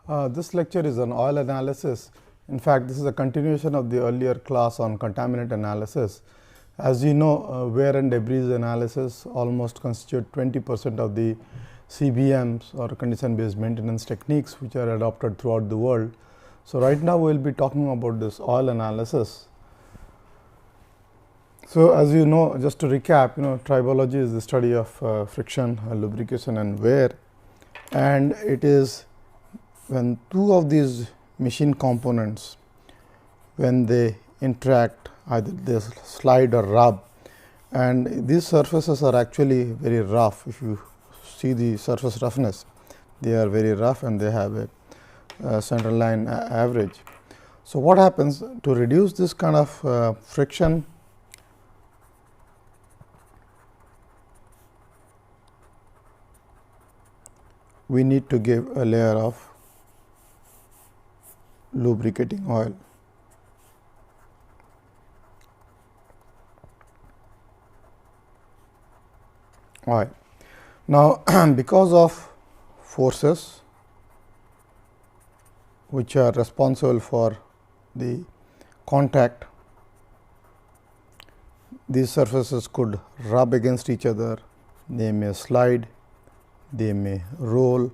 This lecture is on oil analysis. In fact, this is a continuation of the earlier class on contaminant analysis. As you know, wear and debris analysis almost constitute 20% of the CBMs or condition based maintenance techniques which are adopted throughout the world. So, right now we will be talking about this oil analysis. So, as you know, just to recap, tribology is the study of friction, lubrication and wear, and it is when two of these machine components, when they interact, either they slide or rub, and these surfaces are actually very rough. If you see the surface roughness, they are very rough and they have a center line average. So, what happens to reduce this kind of friction? We need to give a layer of lubricating oil. Now, because of forces which are responsible for the contact, these surfaces could rub against each other, they may slide, they may roll,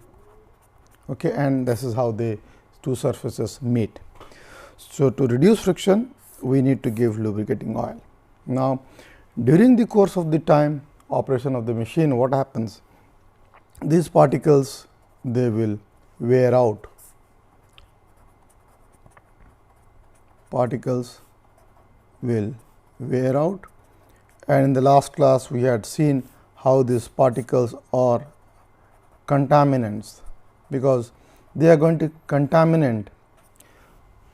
okay, and this is how the two surfaces meet. So, to reduce friction, we need to give lubricating oil. Now, during the course of the time operation of the machine, what happens? These particles, they will wear out. Particles will wear out, and in the last class we had seen how these particles are contaminants, because they are going to contaminate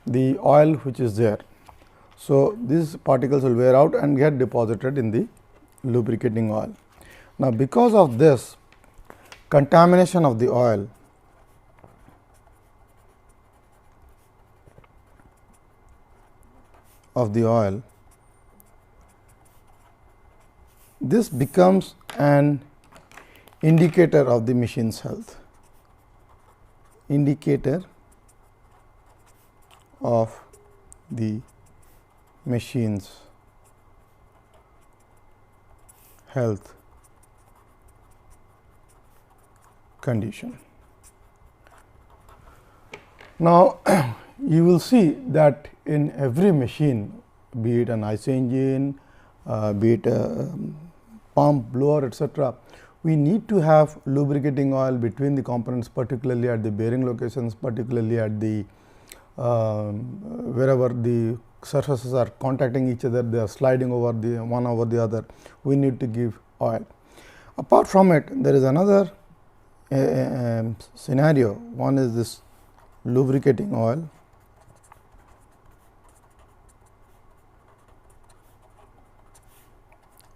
the oil which is there. So, these particles will wear out and get deposited in the lubricating oil. Now, because of this contamination of the oil, this becomes an indicator of the machine's health. Indicator of the machine's health condition. Now, you will see that in every machine, be it an IC engine, be it a pump, blower, etc., we need to have lubricating oil between the components, particularly at the bearing locations, particularly at the wherever the surfaces are contacting each other, they are sliding over the one over the other, we need to give oil. Apart from it, there is another scenario. One is this lubricating oil.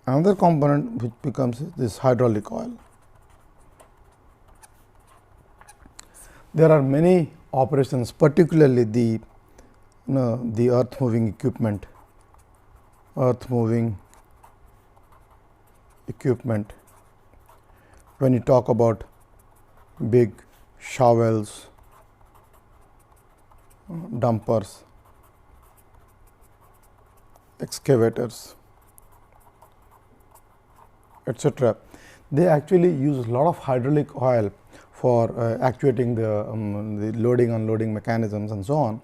Another component which becomes this hydraulic oil. There are many operations, particularly the earth moving equipment, when you talk about big shovels, dumpers, excavators, etc. They actually use a lot of hydraulic oil for actuating the loading unloading mechanisms and so on.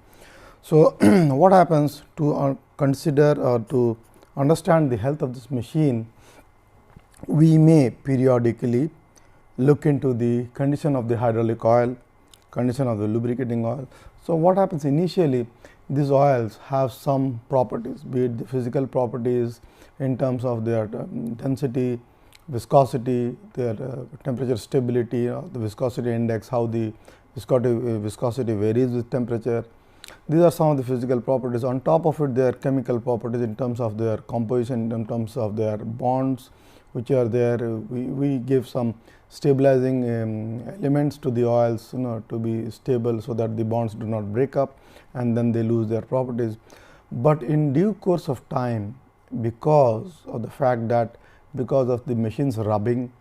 So, what happens to consider or to understand the health of this machine, we may periodically look into the condition of the hydraulic oil, condition of the lubricating oil. So, what happens initially, these oils have some properties, be it the physical properties in terms of their density, viscosity, their temperature stability, the viscosity index, how the viscosity varies with temperature. These are some of the physical properties. On top of it, there are chemical properties in terms of their composition, in terms of their bonds which are there. We give some stabilizing elements to the oils, to be stable, so that the bonds do not break up and then they lose their properties. But in due course of time, because of the fact that because of the machines rubbing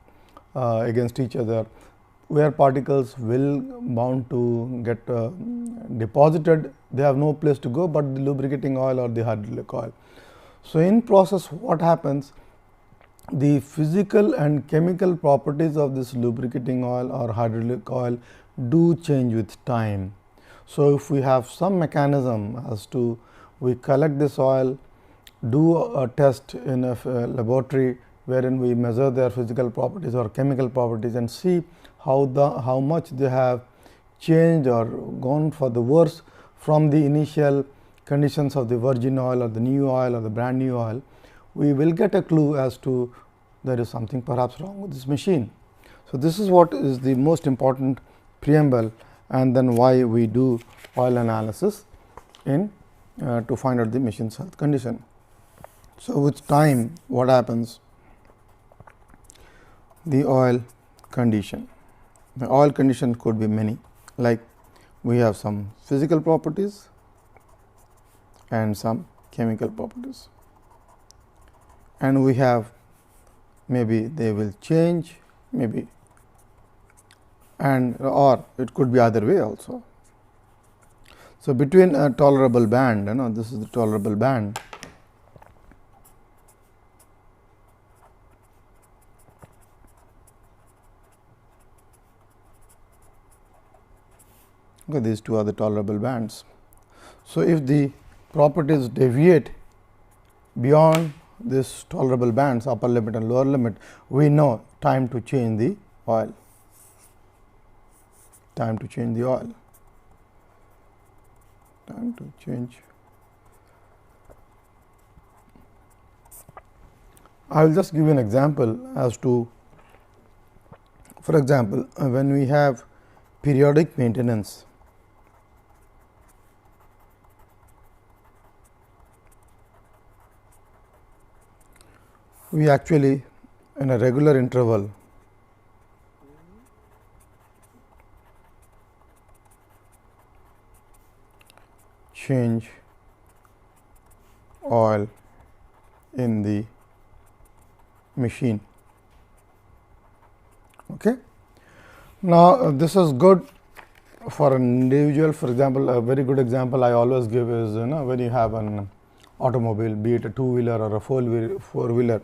against each other, where particles will bound to get deposited, they have no place to go, but the lubricating oil or the hydraulic oil. So, in process what happens, the physical and chemical properties of this lubricating oil or hydraulic oil do change with time. So, if we have some mechanism as to we collect this oil, do a test in a laboratory wherein we measure their physical properties or chemical properties and see how much they have changed or gone for the worse from the initial conditions of the virgin oil or the new oil or the brand new oil, we will get a clue as to there is something perhaps wrong with this machine. So, this is what is the most important preamble, and then why we do oil analysis in to find out the machine's health condition. So, with time what happens? The oil condition. The oil condition could be many, like we have some physical properties and some chemical properties, and we have maybe they will change, maybe, and or it could be other way also. So, between a tolerable band, this is the tolerable band. Okay, these two are the tolerable bands. So, if the properties deviate beyond this tolerable bands, upper limit and lower limit, we know time to change the oil. Time to change the oil. Time to change. I will just give you an example as to, for example, when we have periodic maintenance, we actually in a regular interval change oil in the machine. Okay. Now, this is good for an individual. For example, a very good example I always give is when you have an automobile, be it a two-wheeler or a four-wheeler,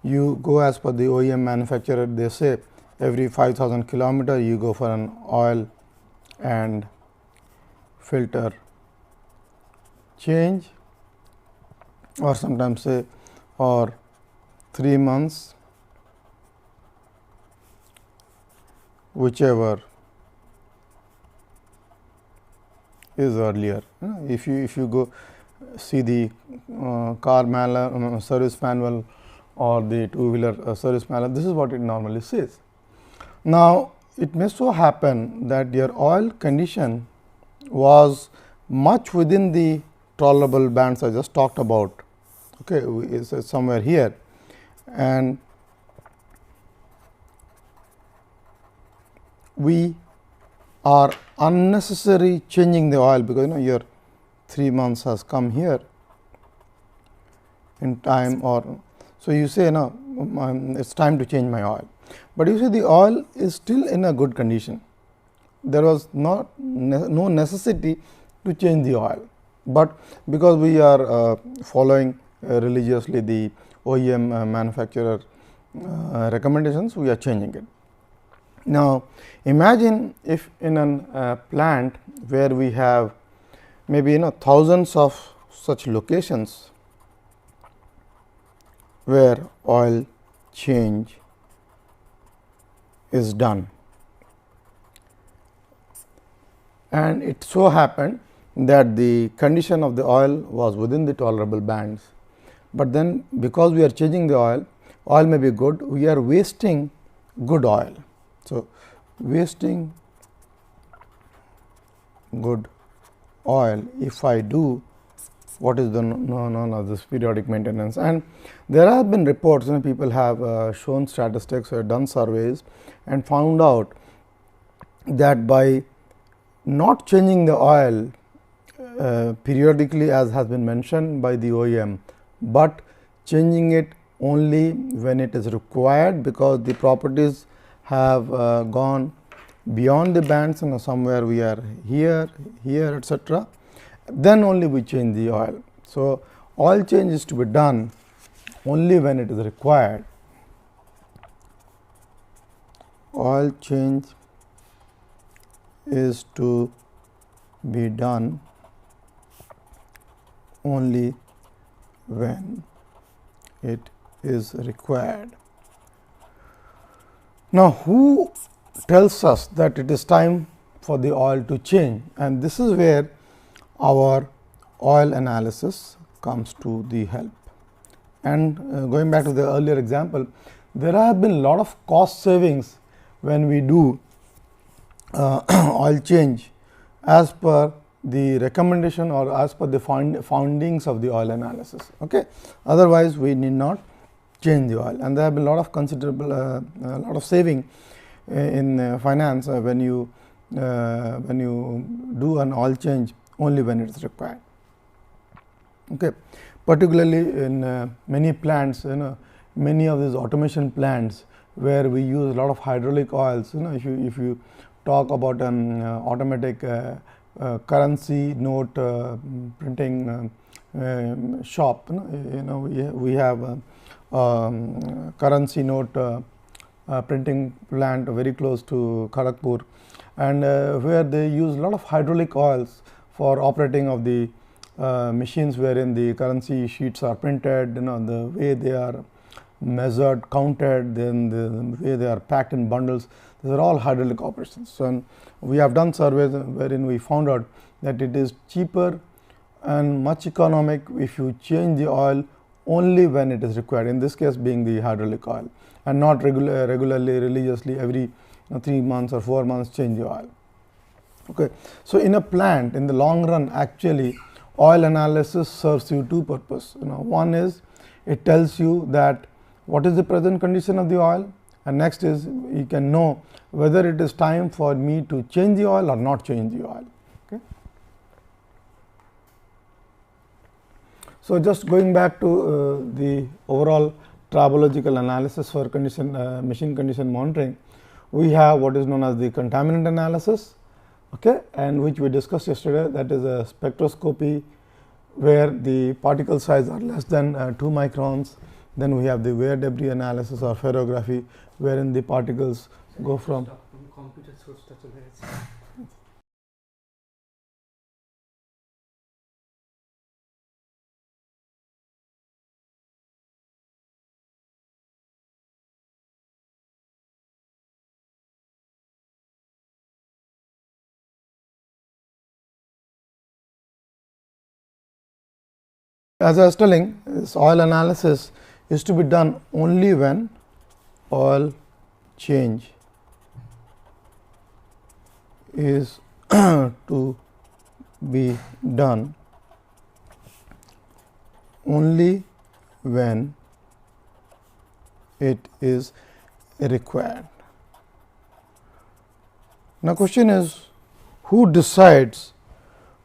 you go as per the OEM manufacturer. They say every 5,000 kilometer you go for an oil and filter change, or sometimes say or 3 months, whichever is earlier. If you go see the car manual, service manual or the two-wheeler service manual, this is what it normally says. Now, it may so happen that your oil condition was much within the tolerable bands I just talked about, okay, is somewhere here, and we are unnecessary changing the oil, because your 3 months has come here in time, or so you say it's time to change my oil, but you see the oil is still in a good condition. There was no necessity to change the oil, but because we are following religiously the OEM manufacturer recommendations, we are changing it. Now, imagine if in a plant where we have maybe thousands of such locations where oil change is done, and it so happened that the condition of the oil was within the tolerable bands, but then because we are changing the oil may be good, we are wasting good oil. So, wasting good oil if I do what is the known as this periodic maintenance. And there have been reports, people have shown statistics or done surveys and found out that by not changing the oil periodically, as has been mentioned by the OEM, but changing it only when it is required, because the properties have gone beyond the bands, somewhere we are here, here, etc., then only we change the oil. So, oil change is to be done only when it is required. Oil change is to be done only when it is required. Now, who tells us that it is time for the oil to change? And this is where our oil analysis comes to the help. And going back to the earlier example, there have been a lot of cost savings when we do oil change as per the recommendation or as per the findings of the oil analysis. Okay. Otherwise, we need not change the oil, and there have been a lot of considerable lot of saving in finance when you do an oil change only when it is required. Okay. Particularly in many plants, many of these automation plants where we use a lot of hydraulic oils. If you talk about an automatic currency note printing shop, we have currency note printing plant very close to Kharagpur, and where they use a lot of hydraulic oils for operating of the machines wherein the currency sheets are printed, the way they are measured, counted, then the way they are packed in bundles. These are all hydraulic operations. So, we have done surveys wherein we found out that it is cheaper and much economic if you change the oil only when it is required, in this case being the hydraulic oil, and not regularly, religiously every 3 months or 4 months change the oil. Okay. So, in a plant, in the long run, actually oil analysis serves you two purposes. One is it tells you that what is the present condition of the oil, and next is you can know whether it is time for me to change the oil or not change the oil. Okay. So, just going back to the overall tribological analysis for machine condition monitoring, we have what is known as the contaminant analysis, okay, and which we discussed yesterday, that is a spectroscopy where the particle size are less than 2 microns. Then we have the wear debris analysis or ferrography, wherein the particles go from as I was telling, this oil analysis is to be done only when oil change is to be done only when it is required. Now, question is, who decides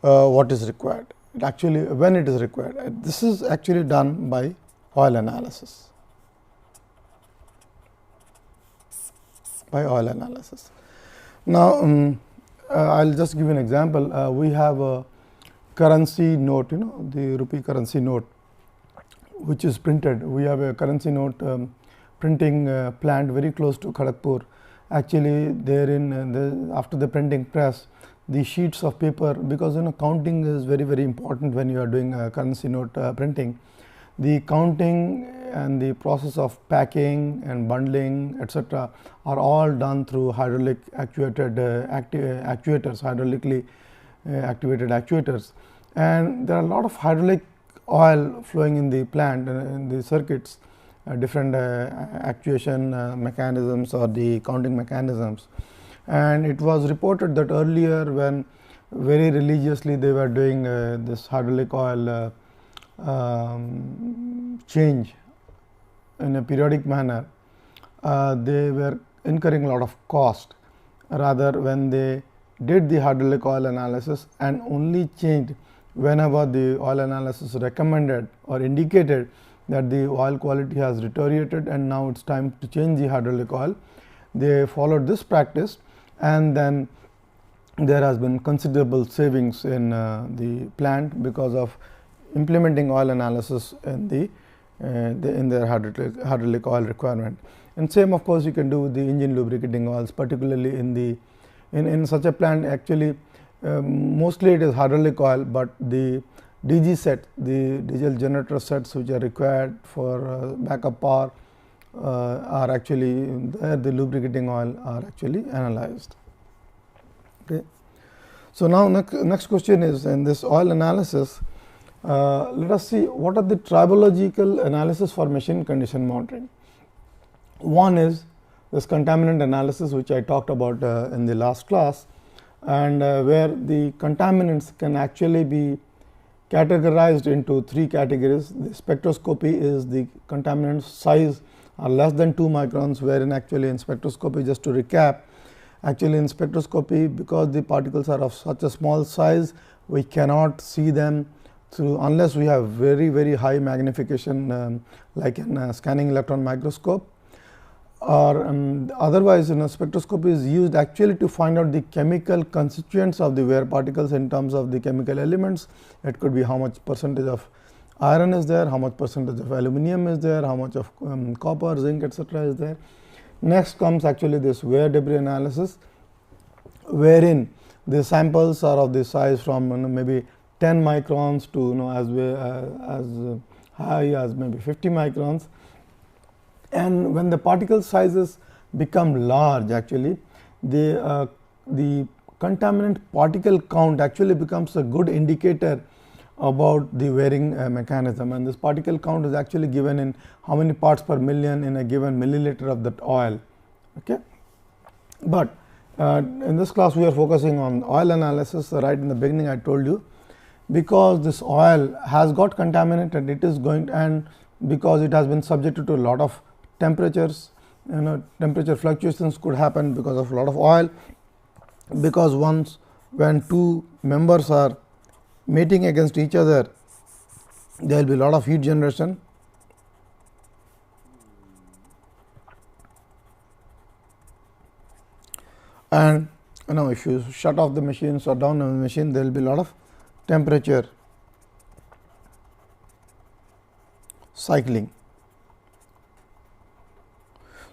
what is required? Actually, when it is required, this is actually done by oil analysis. Now, I will just give an example. We have a currency note, the rupee currency note, which is printed. We have a currency note printing plant very close to Kharagpur. Actually, therein after the printing press, the sheets of paper, because counting is very important when you are doing currency note printing. The counting and the process of packing and bundling, etc., are all done through hydraulic actuated actuators, hydraulically activated actuators, and there are a lot of hydraulic oil flowing in the plant, in the circuits, different actuation mechanisms or the counting mechanisms. And it was reported that earlier, when very religiously they were doing this hydraulic oil change in a periodic manner, they were incurring a lot of cost. Rather, when they did the hydraulic oil analysis and only changed whenever the oil analysis recommended or indicated that the oil quality has deteriorated and now it is time to change the hydraulic oil, they followed this practice, and then there has been considerable savings in the plant because of implementing oil analysis in in their hydraulic oil requirement. And same of course, you can do with the engine lubricating oils, particularly in such a plant. Actually, mostly it is hydraulic oil, but the DG set, the diesel generator sets which are required for backup power are actually there, the lubricating oil are actually analyzed. Okay. So, now next question is, in this oil analysis, let us see what are the tribological analysis for machine condition monitoring. One is this contaminant analysis, which I talked about in the last class, and where the contaminants can actually be categorized into three categories. The spectroscopy is the contaminant size are less than 2 microns, wherein actually in spectroscopy, just to recap, actually in spectroscopy, because the particles are of such a small size, we cannot see them through unless we have very high magnification like in a scanning electron microscope, or otherwise spectroscopy is used actually to find out the chemical constituents of the wear particles in terms of the chemical elements. It could be how much percentage of iron is there, how much percentage of aluminum is there, how much of copper, zinc, etc. is there. Next comes actually this wear debris analysis, wherein the samples are of the size from maybe 10 microns to as high as maybe 50 microns. And when the particle sizes become large, actually the contaminant particle count actually becomes a good indicator about the wearing mechanism, and this particle count is actually given in how many parts per million in a given milliliter of that oil. Okay. But in this class we are focusing on oil analysis. Right in the beginning I told you, because this oil has got contaminant and it is going and because it has been subjected to a lot of temperatures, temperature fluctuations could happen because of a lot of oil, because when two members are mating against each other, there will be a lot of heat generation. And if you shut off the machine, shut down the machine, there will be a lot of temperature cycling.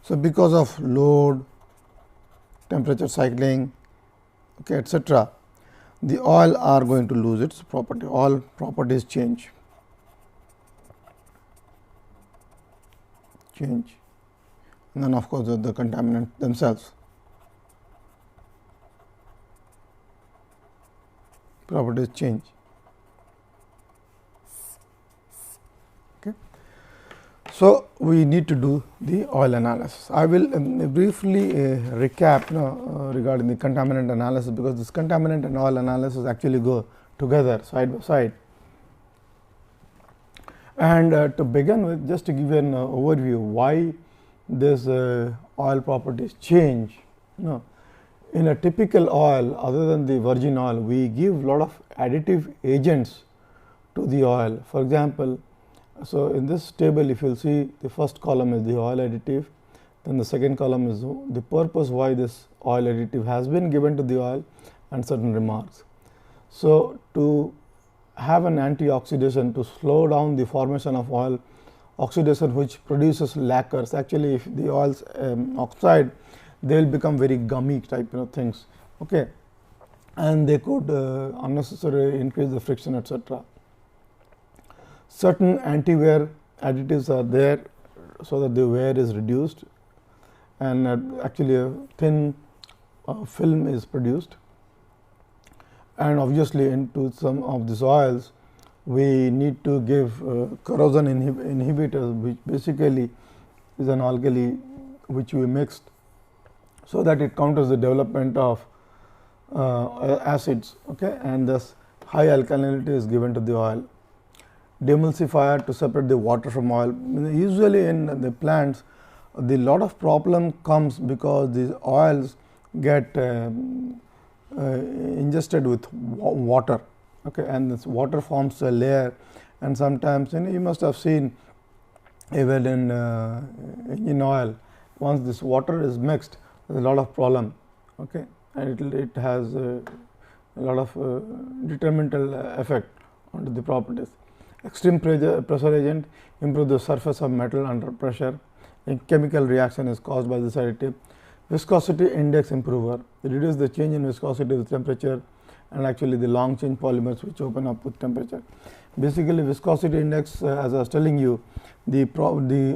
So, because of load, temperature cycling, okay, etc., the oil are going to lose its property. All properties change. And then of course, the contaminant themselves. Properties change. Okay. So, we need to do the oil analysis. I will briefly recap regarding the contaminant analysis, because this contaminant and oil analysis actually go together side by side. And to begin with, just to give you an overview why this oil properties change. In a typical oil, other than the virgin oil, we give lot of additive agents to the oil. For example, so in this table, if you will see, the first column is the oil additive, then the second column is the purpose why this oil additive has been given to the oil and certain remarks. So, to have an antioxidation to slow down the formation of oil oxidation, which produces lacquers. Actually, if the oils oxide, they will become very gummy type things, okay, and they could unnecessarily increase the friction, etc. Certain anti-wear additives are there, so that the wear is reduced, and actually a thin film is produced. And obviously, into some of these oils we need to give corrosion inhibitors, which basically is an alkali which we mixed, so that it counters the development of acids, okay, and thus high alkalinity is given to the oil. Demulsifier to separate the water from oil. Usually in the plants, the lot of problem comes because these oils get ingested with water, okay, and this water forms a layer, and sometimes you must have seen even in engine oil, once this water is mixed, there is a lot of problem, okay. and it has a lot of detrimental effect onto the properties. Extreme pressure agent improve the surface of metal under pressure. A chemical reaction is caused by this additive. Viscosity index improver, reduce the change in viscosity with temperature, and actually the long chain polymers which open up with temperature. Basically, viscosity index, as I was telling you, the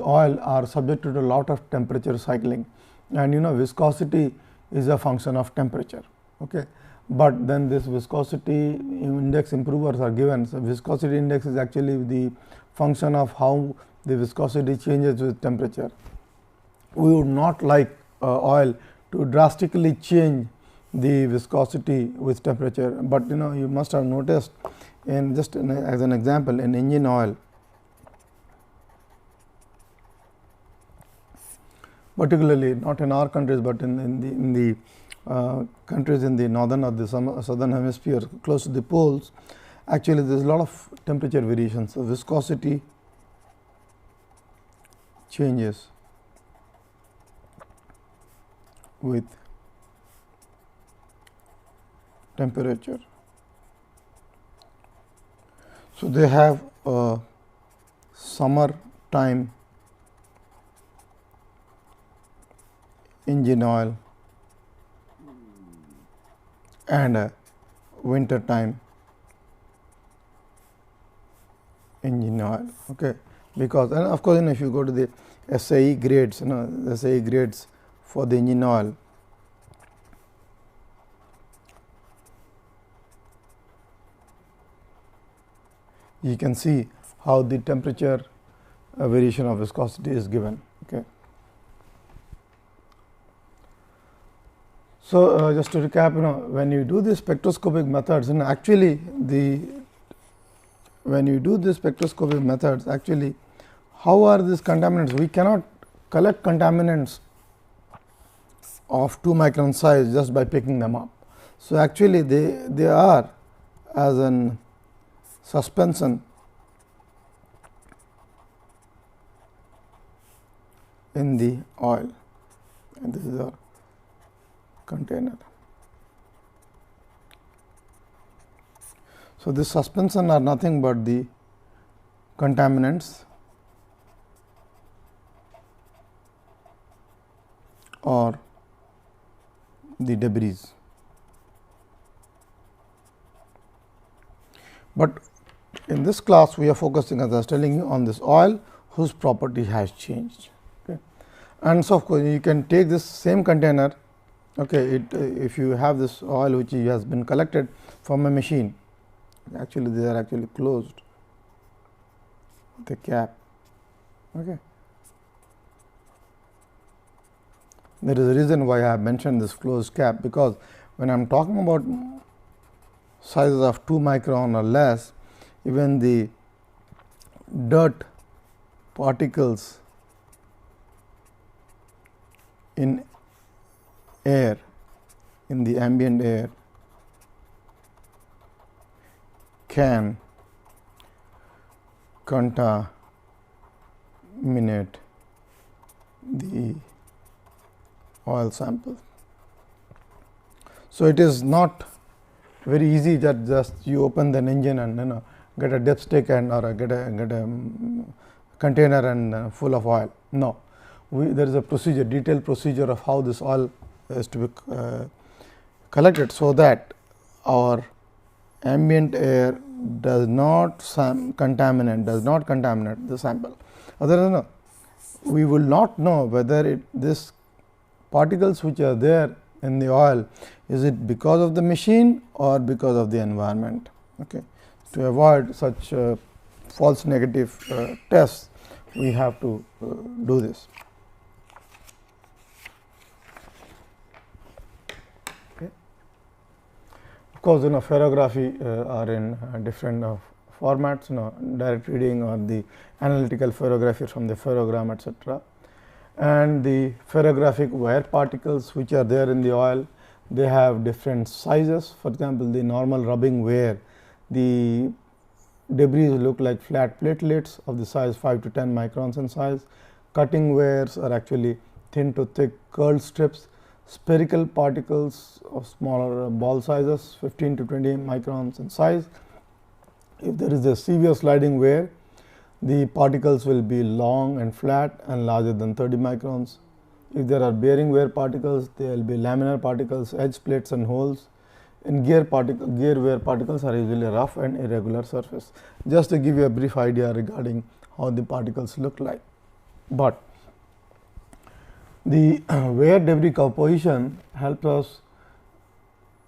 oil are subject to a lot of temperature cycling, and viscosity is a function of temperature. Okay. But then this viscosity index improvers are given. So, viscosity index is actually the function of how the viscosity changes with temperature. We would not like oil to drastically change the viscosity with temperature, but you must have noticed in just as an example, in engine oil, particularly not in our countries, but in the countries in the northern or the southern hemisphere close to the poles, actually there is a lot of temperature variations. So, viscosity changes with temperature. So, they have a summer time engine oil and a winter time engine oil. Okay. Because, and of course, if you go to the SAE grades, SAE grades for the engine oil, you can see how the temperature variation of viscosity is given. Okay. So, just to recap, when you do the spectroscopic methods, actually when you do the spectroscopic methods, actually how are these contaminants? We cannot collect contaminants of 2 micron size just by picking them up. So, actually they are as an suspension in the oil, and this is our container. So, this suspension are nothing but the contaminants or the debris. But in this class, we are focusing, as I was telling you, on this oil whose property has changed. Okay. And so, of course, you can take this same container. Okay, if you have this oil which has been collected from a machine, actually they are actually closed with a cap. Okay. There is a reason why I have mentioned this closed cap, because when I am talking about sizes of 2 micron or less, even the dirt particles in air, in the ambient air, can contaminate the oil sample. So, it is not very easy that just you open the engine and get a dipstick and or get a container and full of oil. No, there is a procedure, detailed procedure of how this oil is to be collected, so that our ambient air does not contaminate the sample. Otherwise, we will not know whether this particles which are there in the oil, is it because of the machine or because of the environment. Okay. To avoid such false negative tests, we have to do this. Okay. Of course, ferrography are in different formats, direct reading or the analytical ferrography from the ferrogram, etc. And the ferrographic wear particles which are there in the oil, they have different sizes. For example, the normal rubbing wear, the debris look like flat platelets of the size 5 to 10 microns in size. Cutting wears are actually thin to thick curled strips. spherical particles of smaller ball sizes 15 to 20 microns in size. If there is a severe sliding wear, the particles will be long and flat and larger than 30 microns. If there are bearing wear particles, they will be laminar particles, edge plates and holes. And gear wear particles are usually rough and irregular surface. Just to give you a brief idea regarding how the particles look like. But the wear debris composition helps us.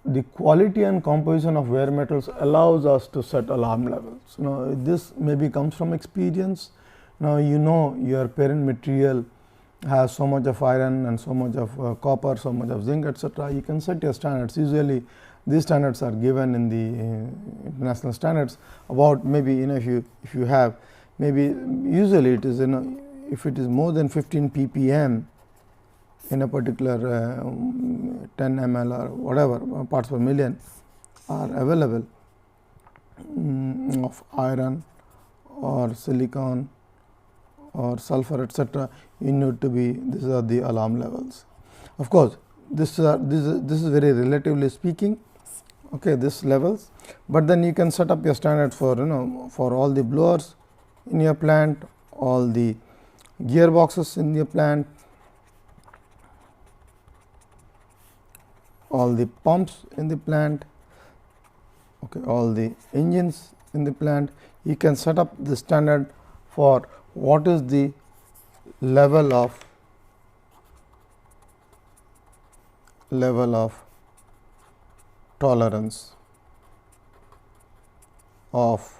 The quality and composition of wear metals allows us to set alarm levels. Now, this maybe comes from experience. Now, you know your parent material has so much of iron and so much of copper, so much of zinc, etc. You can set your standards. Usually, these standards are given in the international standards about maybe if you have maybe usually it is if it is more than 15 ppm in a particular 10 ml or whatever parts per million are available of iron or silicon or sulfur, etc. You need to be, these are the alarm levels. Of course, this is very relatively speaking, okay, this levels, but then you can set up your standards for for all the blowers in your plant, all the gearboxes in your plant, all the pumps in the plant, okay, all the engines in the plant. You can set up the standard for what is the level of tolerance of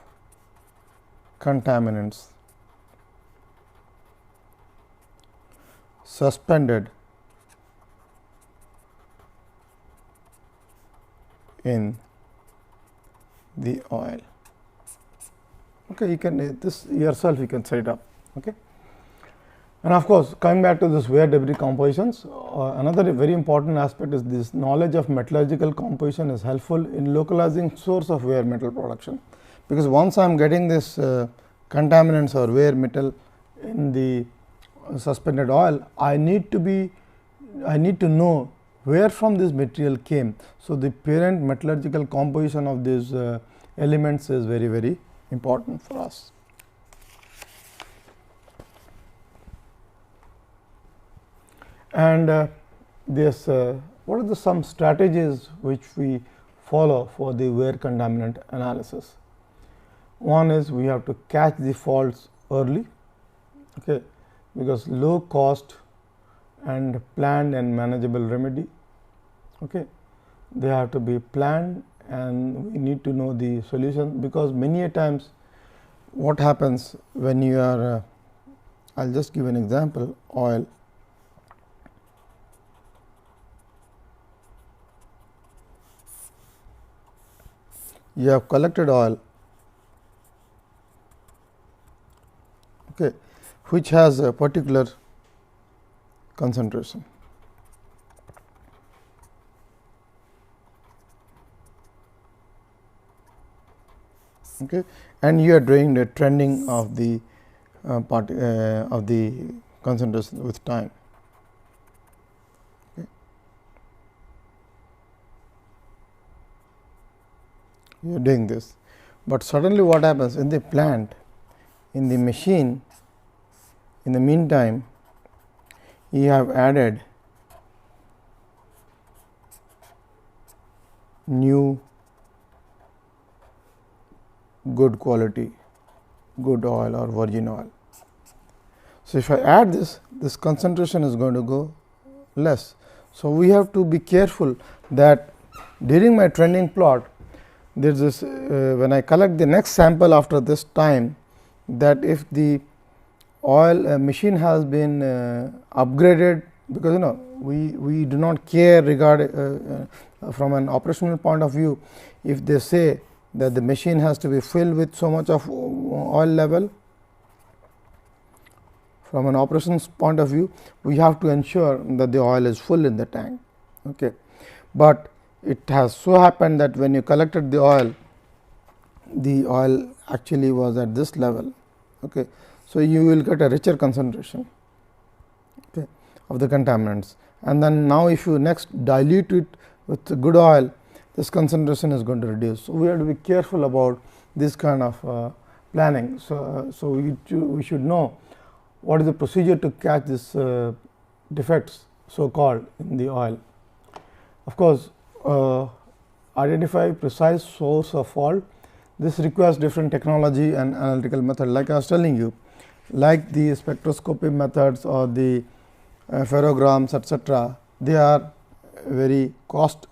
contaminants suspended in the oil. Okay, you can this yourself you can set it up. Okay. And of course, coming back to this wear debris compositions, another very important aspect is this knowledge of metallurgical composition is helpful in localizing source of wear metal production, because once I am getting this contaminants or wear metal in the suspended oil, I need to know where from this material came. So, the parent metallurgical composition of these elements is very, very important for us. And this what are some strategies which we follow for the wear contaminant analysis? One is we have to catch the faults early, okay, because low cost and planned and manageable remedy, okay, they have to be planned and we need to know the solution, because many a times what happens when you are I will just give an example, oil. You have collected oil, okay, which has a particular concentration. Okay, and you are doing the trending of the concentration with time. Okay. You are doing this, but suddenly what happens in the plant, in the machine, in the meantime, you have added new good quality, good oil or virgin oil. So, if I add this concentration is going to go less. So, we have to be careful that during my trending plot, there is this when I collect the next sample after this time, that if the oil machine has been upgraded, because we do not care regarding from an operational point of view, if they say that the machine has to be filled with so much of oil level, from an operations point of view, we have to ensure that the oil is full in the tank. Okay. But it has so happened that when you collected the oil actually was at this level. Okay. So, you will get a richer concentration, okay, of the contaminants, and then now if you next dilute it with good oil, this concentration is going to reduce. So, we have to be careful about this kind of planning. So we should know what is the procedure to catch this defects so called in the oil. Of course, identify precise source of fault. This requires different technology and analytical method, like I was telling you, like the spectroscopy methods or the ferrograms, etc. They are very cost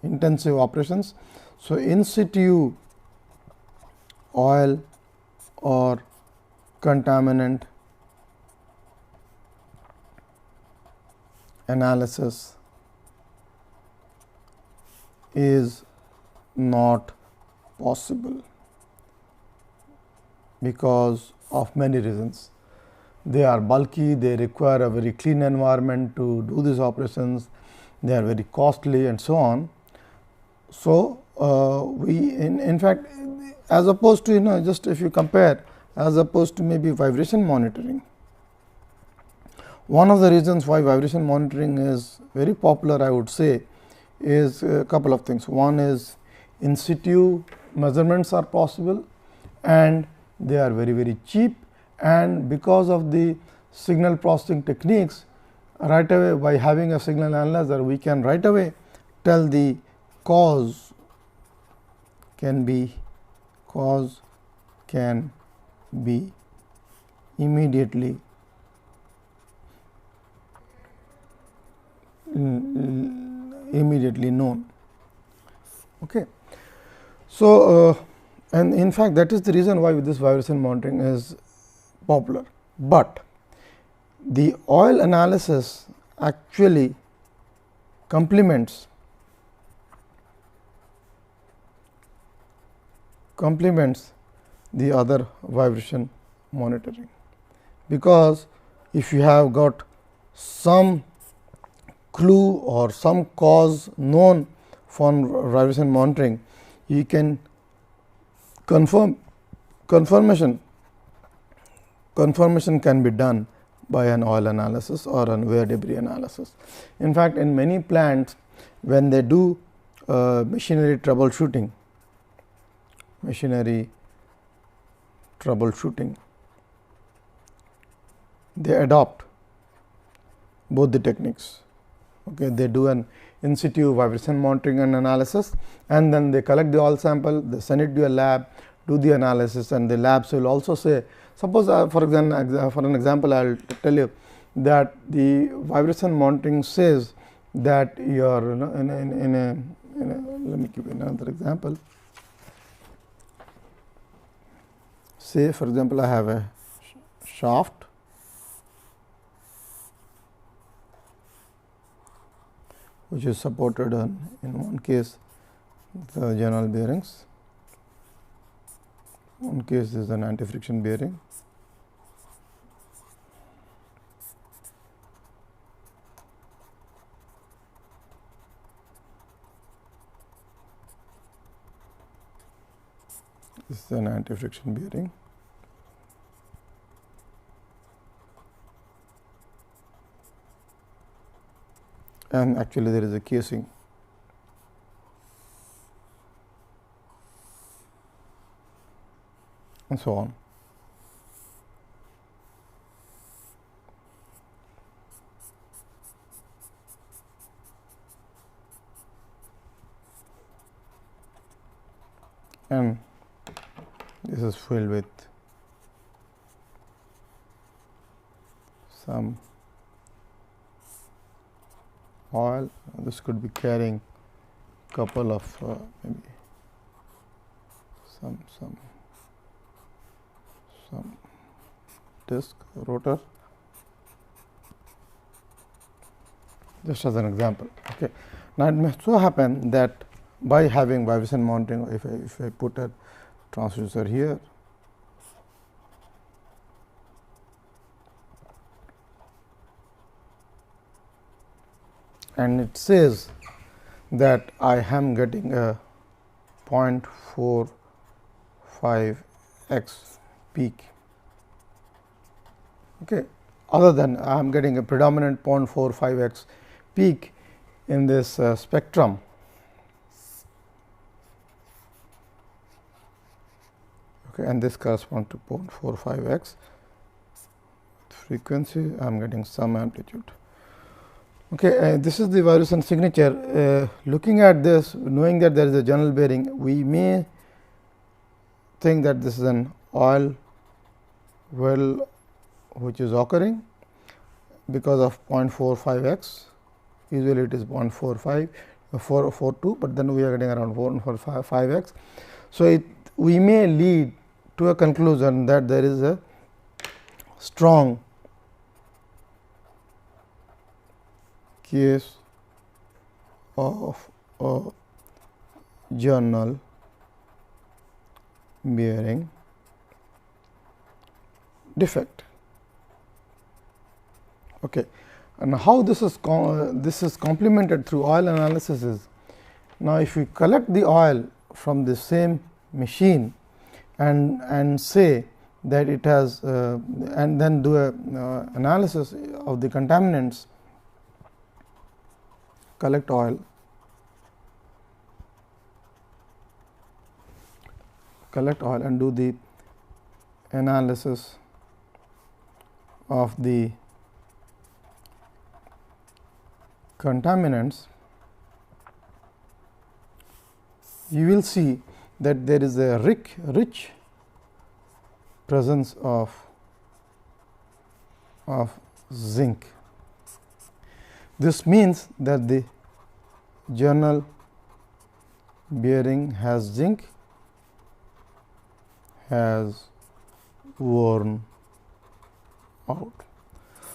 intensive operations. So, in situ oil or contaminant analysis is not possible because of many reasons. They are bulky, they require a very clean environment to do these operations, they are very costly and so on. So, we in fact, as opposed to just if you compare, as opposed to maybe vibration monitoring. One of the reasons why vibration monitoring is very popular, I would say, is a couple of things. One is in situ measurements are possible and they are very cheap, and because of the signal processing techniques, right away by having a signal analyzer, we can right away tell the cause can be immediately known. Okay. So, and in fact, that is the reason why this vibration monitoring is popular, but the oil analysis actually complements the other vibration monitoring, because if you have got some clue or some cause known from vibration monitoring, you can confirmation can be done by an oil analysis or an wear debris analysis. In fact, in many plants, when they do machinery troubleshooting, they adopt both the techniques. Okay, they do an in situ vibration monitoring and analysis, and then they collect the oil sample, they send it to a lab, do the analysis, and the labs will also say, suppose for an example, I will tell you that the vibration monitoring says that you are in a let me give you another example. Say for example, I have a shaft which is supported on, in one case, the general bearings, one case is an anti-friction bearing, this is an anti-friction bearing, and actually there is a casing. And so on. And this is filled with some oil. This could be carrying couple of maybe some disc rotor, just as an example. Okay. Now, it may so happen that by having vibration monitoring, if I put a transducer here, and it says that I am getting a 0.45 x peak. Okay. other than I am getting a predominant 0.45x peak in this spectrum. Okay, and this corresponds to 0.45x frequency. I am getting some amplitude. Okay, this is the vibration signature. Looking at this, knowing that there is a journal bearing, we may think that this is an oil well which is occurring because of 0.45x. Usually it is 0.45 442, but then we are getting around 4.45x. So we may lead to a conclusion that there is a strong case of a journal bearing defect. Okay. And how this is complemented through oil analysis is, now if we collect the oil from the same machine and say that it has and then do a analysis of the contaminants, collect oil, and do the analysis of the contaminants, you will see that there is a rich presence of zinc. This means that the journal bearing has zinc has worn out.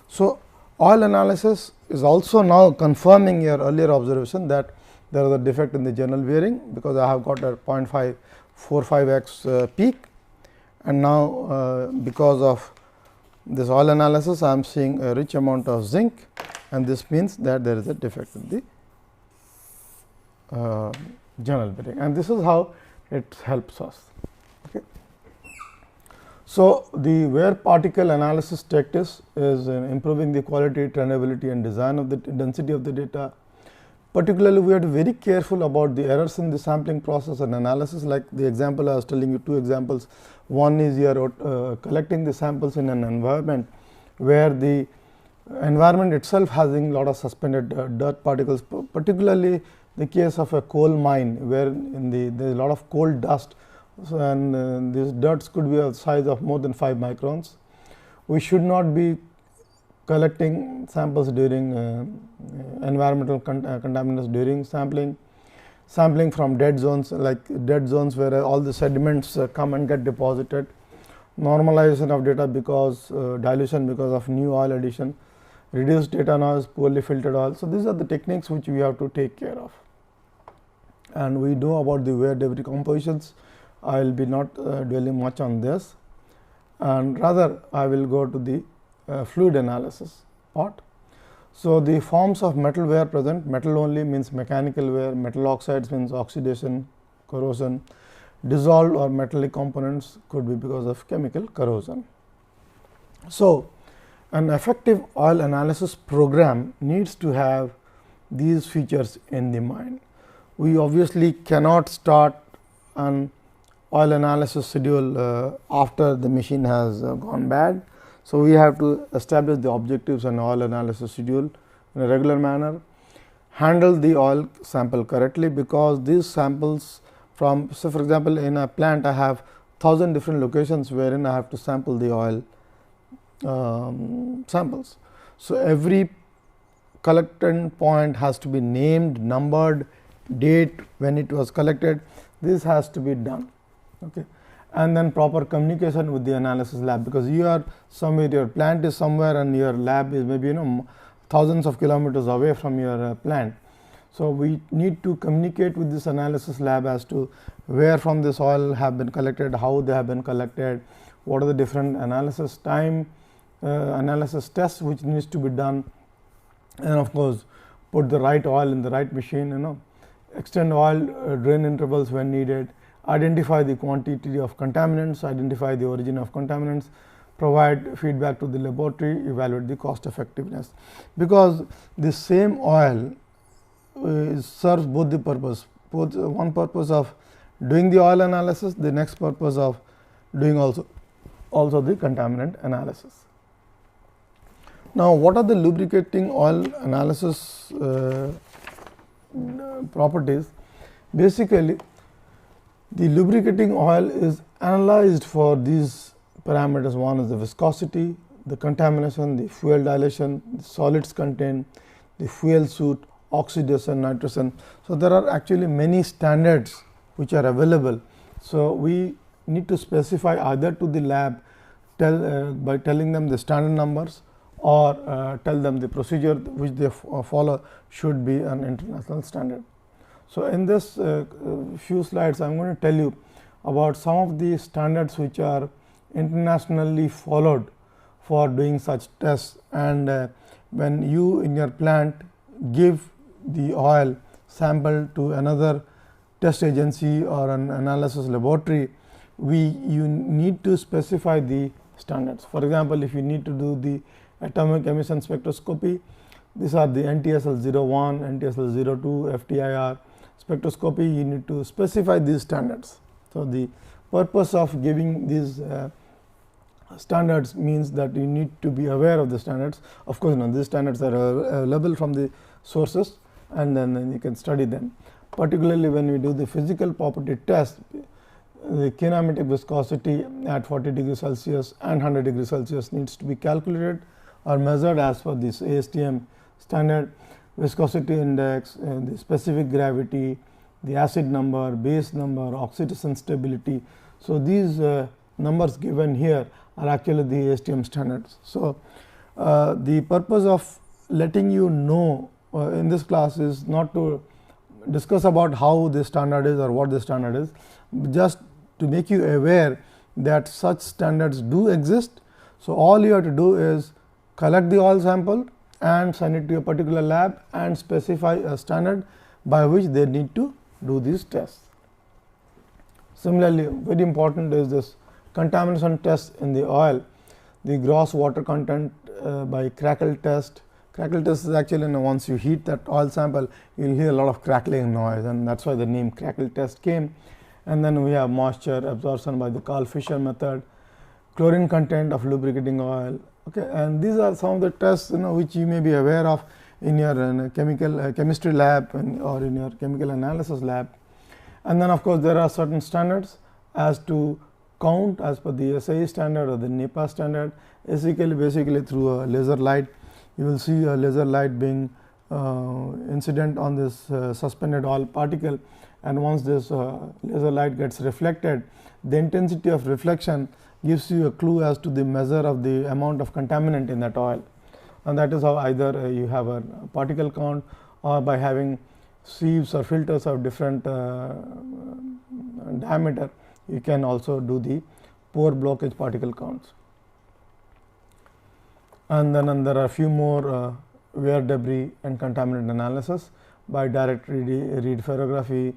So, oil analysis is also now confirming your earlier observation that there is a defect in the journal bearing, because I have got a 0.545x peak, and now because of this oil analysis I am seeing a rich amount of zinc, and this means that there is a defect in the journal bearing, and this is how it helps us. Okay. So, the wear particle analysis tactics is improving the quality, trainability and design of the density of the data. Particularly, we have to be very careful about the errors in the sampling process and analysis, like the example I was telling you, 2 examples. One is you are collecting the samples in an environment where the environment itself having a lot of suspended dirt particles, particularly the case of a coal mine, where there is a lot of coal dust. So, and these dirts could be of size of more than 5 microns. We should not be collecting samples during environmental contaminants during sampling from dead zones, like dead zones where all the sediments come and get deposited, normalization of data because dilution because of new oil addition, reduced data noise, poorly filtered oil. So, these are the techniques which we have to take care of, and we know about the wear debris compositions. I will be not dwelling much on this, and rather I will go to the fluid analysis part. So, the forms of metal wear present: metal only means mechanical wear, metal oxides means oxidation, corrosion, dissolved or metallic components could be because of chemical corrosion. So, an effective oil analysis program needs to have these features in the mind. We obviously cannot start an oil analysis schedule after the machine has gone bad. So, we have to establish the objectives and oil analysis schedule in a regular manner, handle the oil sample correctly, because these samples from, so for example, in a plant I have 1000 different locations wherein I have to sample the oil samples. So, every collection point has to be named, numbered, date when it was collected, this has to be done. Okay. And then proper communication with the analysis lab, because you are somewhere, your plant is somewhere and your lab is maybe thousands of kilometers away from your plant. So, we need to communicate with this analysis lab as to where from this oil have been collected, how they have been collected, what are the different analysis time, analysis tests which needs to be done, and of course, put the right oil in the right machine, extend oil drain intervals when needed, identify the quantity of contaminants, identify the origin of contaminants, provide feedback to the laboratory, evaluate the cost effectiveness, because the same oil serves both the purpose, both one purpose of doing the oil analysis, the next purpose of doing also the contaminant analysis. Now, what are the lubricating oil analysis properties? Basically, the lubricating oil is analyzed for these parameters. One is the viscosity, the contamination, the fuel dilation, the solids contained, the fuel soot, oxidation, nitration. So, there are actually many standards which are available. So, we need to specify either to the lab by telling them the standard numbers, or tell them the procedure which they follow should be an international standard. So, in this few slides, I am going to tell you about some of the standards which are internationally followed for doing such tests, and when you in your plant give the oil sample to another test agency or an analysis laboratory, you need to specify the standards. For example, if you need to do the atomic emission spectroscopy, these are the NTSL 01, NTSL 02, FTIR spectroscopy, you need to specify these standards. So, the purpose of giving these standards means that you need to be aware of the standards. Of course, these standards are available from the sources, and then you can study them. Particularly when we do the physical property test, the kinematic viscosity at 40 degrees Celsius and 100 degrees Celsius needs to be calculated or measured as per this ASTM standard. Viscosity index, the specific gravity, the acid number, base number, oxidation stability. So, these numbers given here are actually the ASTM standards. So, the purpose of letting you know in this class is not to discuss about how the standard is or what the standard is, just to make you aware that such standards do exist. So, all you have to do is collect the oil sample and send it to a particular lab and specify a standard by which they need to do these tests. Similarly, very important is this contamination test in the oil, the gross water content by crackle test. Crackle test is actually, once you heat that oil sample, you will hear a lot of crackling noise, and that is why the name crackle test came. And then we have moisture absorption by the Carl Fisher method, chlorine content of lubricating oil. Okay, and these are some of the tests which you may be aware of in your chemistry lab or in your chemical analysis lab. And then of course, there are certain standards as to count as per the SAE standard or the NEPA standard. Basically through a laser light, you will see a laser light being incident on this suspended oil particle, and once this laser light gets reflected, the intensity of reflection gives you a clue as to the measure of the amount of contaminant in that oil, and that is how either you have a particle count, or by having sieves or filters of different diameter, you can also do the pore blockage particle counts. And then there are a few more wear debris and contaminant analysis by direct read ferrography,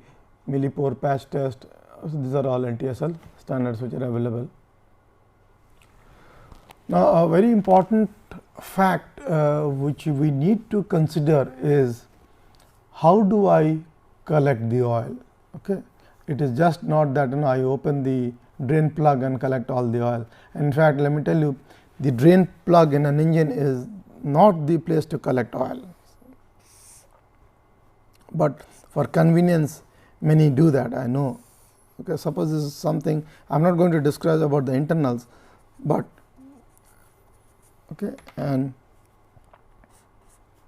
millipore patch test. So, these are all NTSL standards which are available. Now, a very important fact which we need to consider is how do I collect the oil. Okay. It is just not that I open the drain plug and collect all the oil. In fact, let me tell you, the drain plug in an engine is not the place to collect oil, but for convenience many do that, I know. Okay, suppose this is something I am not going to describe about the internals, but okay, and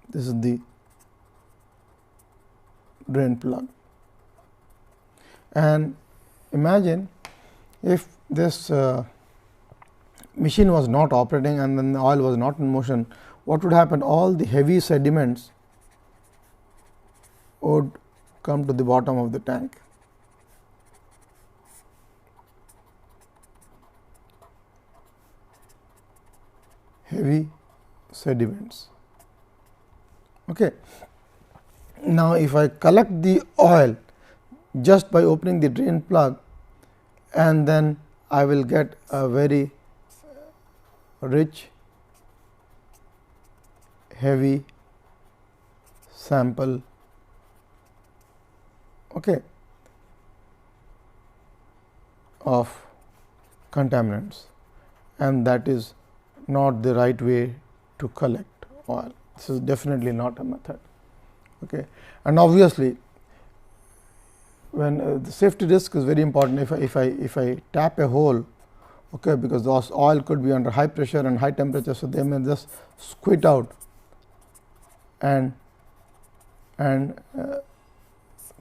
this is the drain plug. And imagine if this machine was not operating and then the oil was not in motion, what would happen? All the heavy sediments would come to the bottom of the tank. Heavy sediments. Okay. Now, if I collect the oil just by opening the drain plug, and then I will get a very rich, heavy sample, okay, of contaminants, and that is not the right way to collect oil. This is definitely not a method. Okay. And obviously, when the safety risk is very important, if I tap a hole, okay, because the oil could be under high pressure and high temperature, so they may just squid out and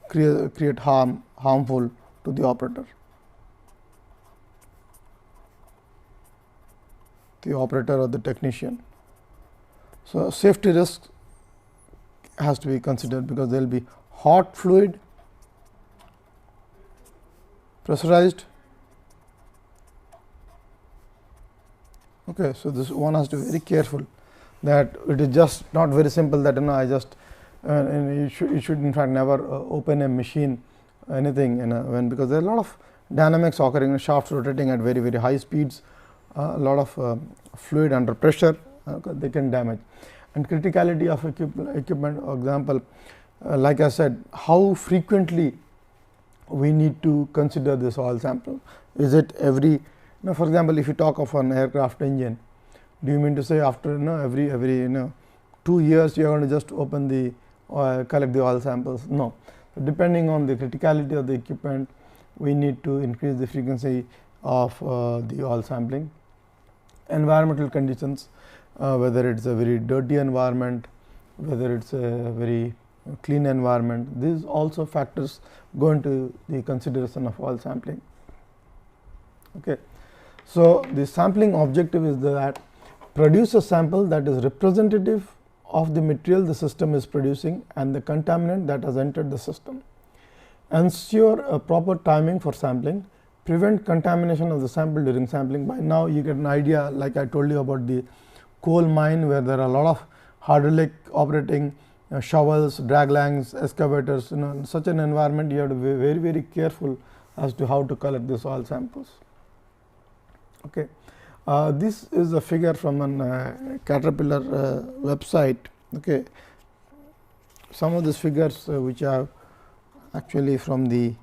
create harmful to the operator. The operator or the technician. So, safety risk has to be considered, because there will be hot fluid, pressurized. Okay, so, this one has to be very careful that it is just not very simple that I just and you should in fact never open a machine anything when, because there are a lot of dynamics occurring, shafts rotating at very high speeds, a lot of fluid under pressure, they can damage. And criticality of equipment example, like I said, how frequently we need to consider this oil sample. Is it every, for example, if you talk of an aircraft engine, do you mean to say after every 2 years you are going to just open the collect the oil samples? No. So, depending on the criticality of the equipment, we need to increase the frequency of the oil sampling. Environmental conditions, whether it is a very dirty environment, whether it is a very clean environment, these also factors go into the consideration of oil sampling. Okay. So, the sampling objective is that produce a sample that is representative of the material the system is producing and the contaminant that has entered the system. Ensure a proper timing for sampling, prevent contamination of the sample during sampling. By now, you get an idea, like I told you about the coal mine, where there are a lot of hydraulic operating shovels, draglines, excavators. In such an environment, you have to be very careful as to how to collect these oil samples. Okay. This is a figure from an Caterpillar website. Okay. Some of these figures which are actually from the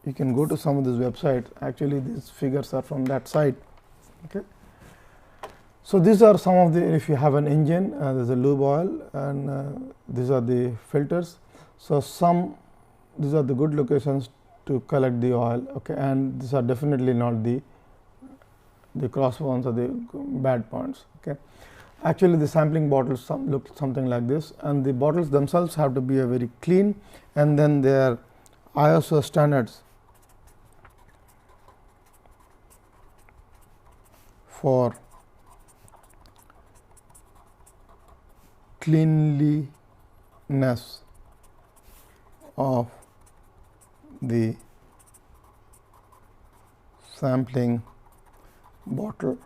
you can go to some of these websites. Actually, these figures are from that site. Okay. So, these are some of the, if you have an engine, there is a lube oil, and these are the filters. So, these are the good locations to collect the oil, okay, and these are definitely not the cross ones or the bad points. Okay. Actually, the sampling bottles look something like this, and the bottles themselves have to be a very clean, and then their ISO standards for cleanliness of the sampling bottle,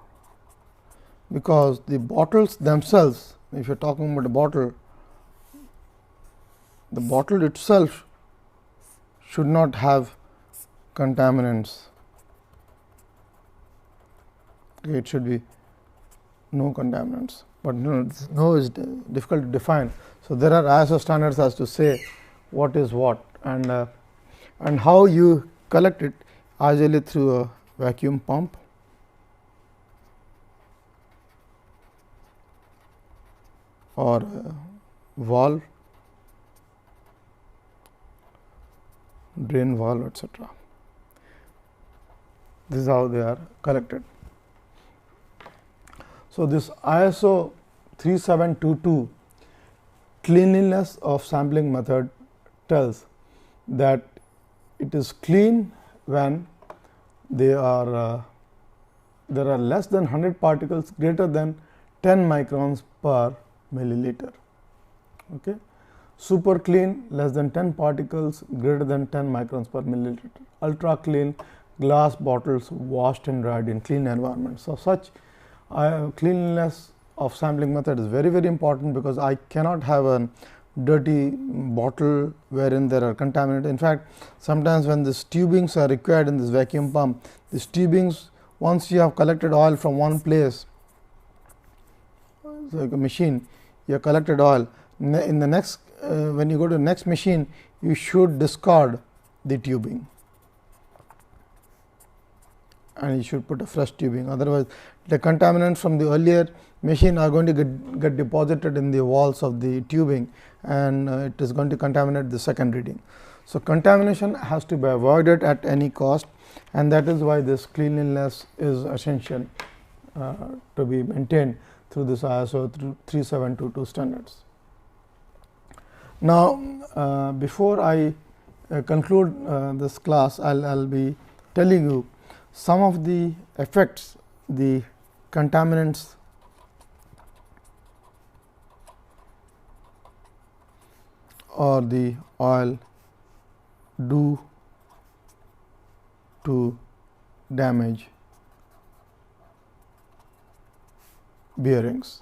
because the bottles themselves, if you are talking about a bottle, the bottle itself should not have contaminants. It should be no contaminants, but no is difficult to define. So, there are ISO standards as to say what is what, and how you collect it, ideally through a vacuum pump or a valve, drain valve, etc. This is how they are collected. So, this ISO 3722 cleanliness of sampling method tells that it is clean when there are less than 100 particles greater than 10 microns per milliliter. Okay. Super clean, less than 10 particles greater than 10 microns per milliliter. Ultra clean, glass bottles washed and dried in clean environment. So, such cleanliness of sampling method is very important, because I cannot have a dirty bottle wherein there are contaminated. In fact, sometimes when these tubings are required in this vacuum pump, these tubings, once you have collected oil from one place, like a machine, you have collected oil, in the next when you go to the next machine, you should discard the tubing and you should put a fresh tubing. Otherwise, the contaminants from the earlier machine are going to get deposited in the walls of the tubing, and it is going to contaminate the second reading. So, contamination has to be avoided at any cost, and that is why this cleanliness is essential to be maintained through this ISO 3722 standards. Now, before I conclude this class, I will be telling you some of the effects the contaminants or the oil do to damage bearings.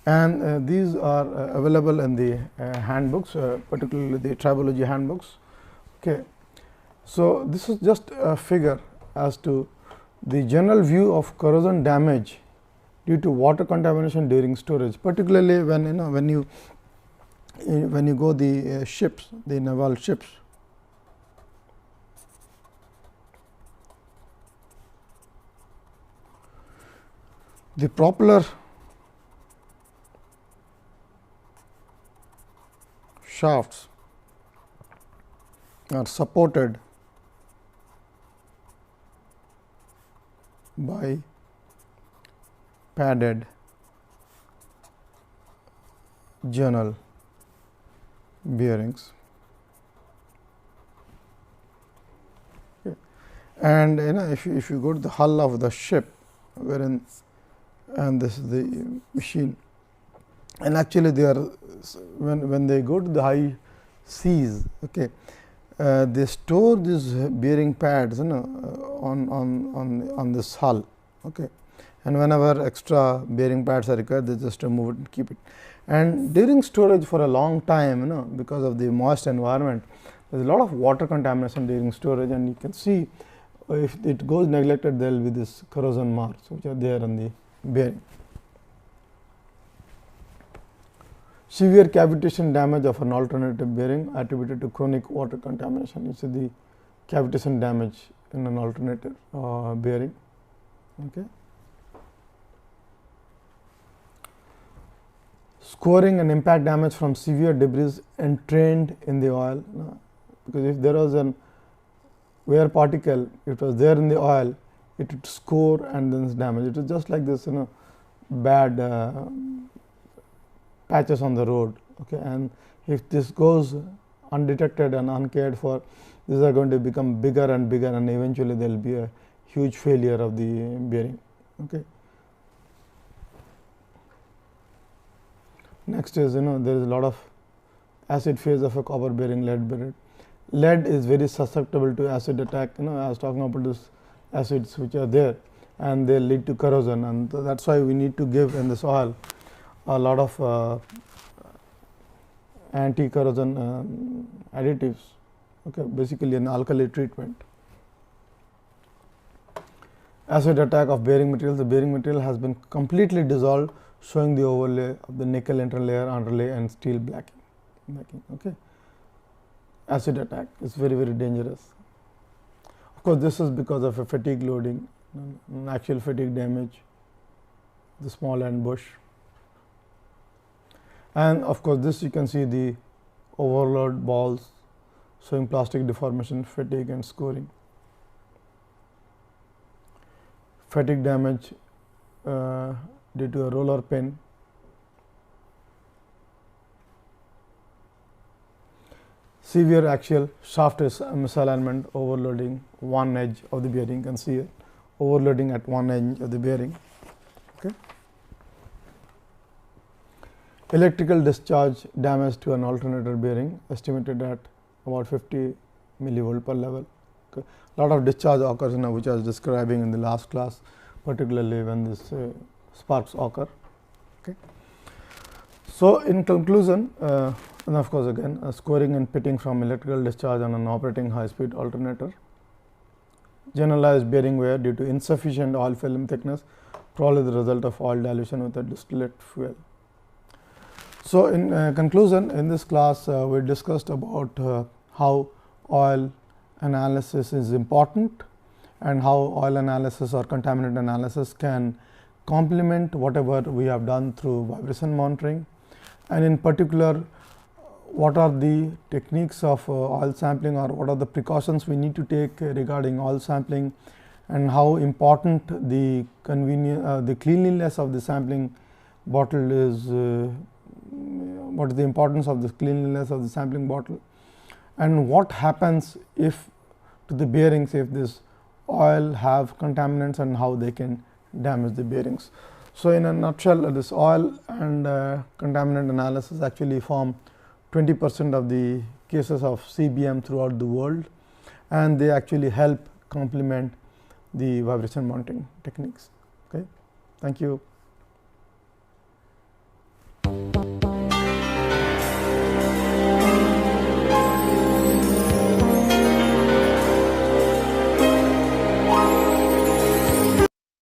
And these are available in the handbooks, particularly the tribology handbooks. Okay. So, this is just a figure as to the general view of corrosion damage due to water contamination during storage, particularly when you go the ships, the naval ships. The propeller shafts are supported by padded journal bearings. Okay. And if you go to the hull of the ship, wherein and this is the machine, and actually they are when they go to the high seas, okay, they store these bearing pads on this hull, okay, and whenever extra bearing pads are required, they just remove it and keep it. And during storage for a long time, because of the moist environment, there is a lot of water contamination during storage, and you can see if it goes neglected, there will be this corrosion marks which are there on the bearing. Severe cavitation damage of an alternative bearing attributed to chronic water contamination. You see the cavitation damage in an alternative bearing. Okay. Scoring and impact damage from severe debris entrained in the oil, because if there was an wear particle, it was there in the oil, it would score and then damage. It is just like this, bad patches on the road, okay. And if this goes undetected and uncared for, these are going to become bigger and bigger, and eventually there will be a huge failure of the bearing. Okay. Next is, there is a lot of acid phase of a copper bearing, lead bearing. Lead is very susceptible to acid attack. I was talking about these acids which are there, and they lead to corrosion, and that is why we need to give in this oil a lot of anti-corrosion additives, okay, basically an alkali treatment. Acid attack of bearing materials. The bearing material has been completely dissolved, showing the overlay of the nickel interlayer, underlay, and steel blacking. Okay. Acid attack is very, very dangerous. Of course, this is because of a fatigue loading, actual fatigue damage, the small end bush. And of course, this you can see the overload balls showing plastic deformation, fatigue, and scoring. Fatigue damage due to a roller pin. Severe axial shaft misalignment, overloading one edge of the bearing. You can see it, overloading at one edge of the bearing. Okay. Electrical discharge damage to an alternator bearing, estimated at about 50 millivolt per level. Okay. Lot of discharge occurs, which I was describing in the last class, particularly when this sparks occur. Okay. So, in conclusion, and of course, again scoring and pitting from electrical discharge on an operating high speed alternator, generalized bearing wear due to insufficient oil film thickness, probably the result of oil dilution with a distillate fuel. So, in conclusion, in this class we discussed about how oil analysis is important and how oil analysis or contaminant analysis can complement whatever we have done through vibration monitoring, and in particular what are the techniques of oil sampling, or what are the precautions we need to take regarding oil sampling, and how important the the cleanliness of the sampling bottle is, what is the importance of the cleanliness of the sampling bottle, and what happens if to the bearings if this oil have contaminants and how they can damage the bearings. So, in a nutshell, this oil and contaminant analysis actually form 20% of the cases of CBM throughout the world, and they actually help complement the vibration monitoring techniques. Okay. Thank you.